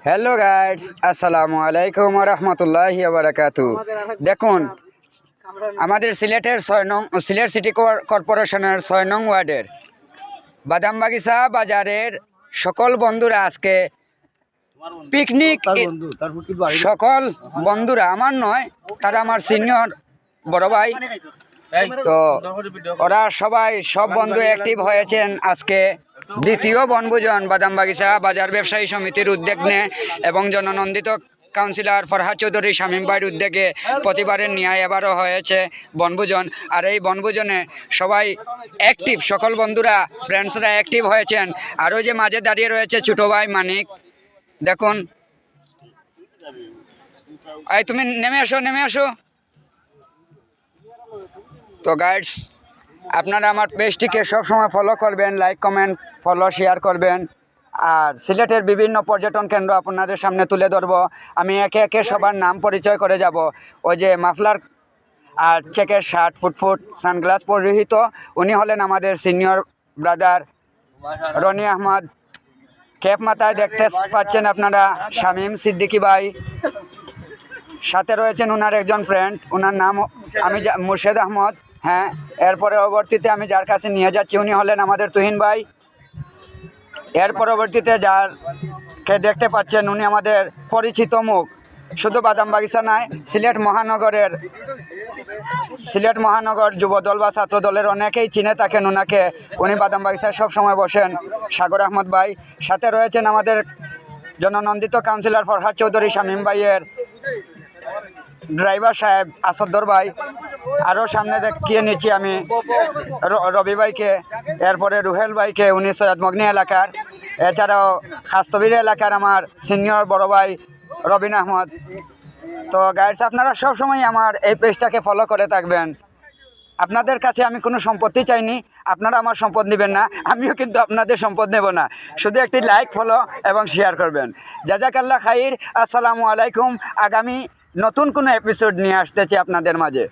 Hello guides, আসসালামু আলাইকুম রহমতুল্লাহি বারাকাতু। দেখুন, আমাদের সিলেটের সিলেট সিটি কর্পোরেশনের 6 নং ওয়ার্ডের বাদামবাগিচা বাজারের সকল বন্ধুরা আজকে পিকনিক। সকল বন্ধুরা আমার নয়, তারা আমার সিনিয়র বড় ভাই। তো ওরা সব বন্ধু অ্যাক্টিভ হয়েছেন আজকে দ্বিতীয় বনভোজন বাদামবাগিচা বাজার ব্যবসায়ী সমিতির উদ্যোগে এবং জননন্দিত কাউন্সিলর ফরহাদ চৌধুরী শামীম ভাইয়ের উদ্যোগে প্রতিবারের ন্যায় এবারও হয়েছে বনভোজন। আর এই বনভোজনে সবাই অ্যাক্টিভ, সকল বন্ধুরা ফ্রেন্ডসরা অ্যাক্টিভ হয়েছেন। আরও যে মাঝে দাঁড়িয়ে রয়েছে ছোটো ভাই মানিক, দেখুন। এই তুমি নেমে আসো। তো গাইডস, আপনারা আমার পেজটিকে সবসময় ফলো করবেন, লাইক কমেন্ট ফলো শেয়ার করবেন। আর সিলেটের বিভিন্ন পর্যটন কেন্দ্র আপনাদের সামনে তুলে ধরবো। আমি একে একে সবার নাম পরিচয় করে যাব। ওই যে মাফলার আর চেকের শার্ট, ফুটফুট সানগ্লাস পরিহিত, উনি হলেন আমাদের senior brother Roni Ahmed. Cap মাথায় দেখতে পাচ্ছেন আপনারা শামীম সিদ্দিকী ভাই। সাথে রয়েছেন ওনার একজন ফ্রেন্ড, ওনার নাম মুর্শেদ আহমদ। হ্যাঁ, এর পরবর্তীতে আমি যার কাছে নিয়ে যাচ্ছি উনি হলেন আমাদের তুহিন ভাই। এর পরবর্তীতে যারকে দেখতে পাচ্ছেন উনি আমাদের পরিচিত মুখ, শুধু বাদামবাগিচা নয়, সিলেট মহানগর যুবদল বা ছাত্রদলের অনেকেই চিনে থাকেন ওনাকে। উনি বাদামবাগিচায় সবসময় বসেন, সাগর আহমদ ভাই। সাথে রয়েছেন আমাদের জননন্দিত কাউন্সিলর ফরহাদ চৌধুরী শামীম ভাইয়ের ড্রাইভার সাহেব আসাদুর ভাই। আরও সামনে দেখিয়ে নিচ্ছি আমি রবি ভাইকে, এরপরে রুহেল ভাইকে, উনি সৈয়দ মগনি এলাকার। এছাড়াও খাস্তবির এলাকার আমার সিনিয়র বড় ভাই রবিন আহমদ। তো গাইডস, আপনারা সবসময় আমার এই পেজটাকে ফলো করে থাকবেন। আপনাদের কাছে আমি কোনো সম্পত্তি চাইনি, আপনারা আমার সম্পদ নেবেন না, আমিও কিন্তু আপনাদের সম্পদ নেব না। শুধু একটি লাইক, ফলো এবং শেয়ার করবেন। জাজাকাল্লাহ খাইর। আসসালামু আলাইকুম। আগামী নতুন কোনো এপিসোড নিয়ে আসতেছি আপনাদের মাঝে।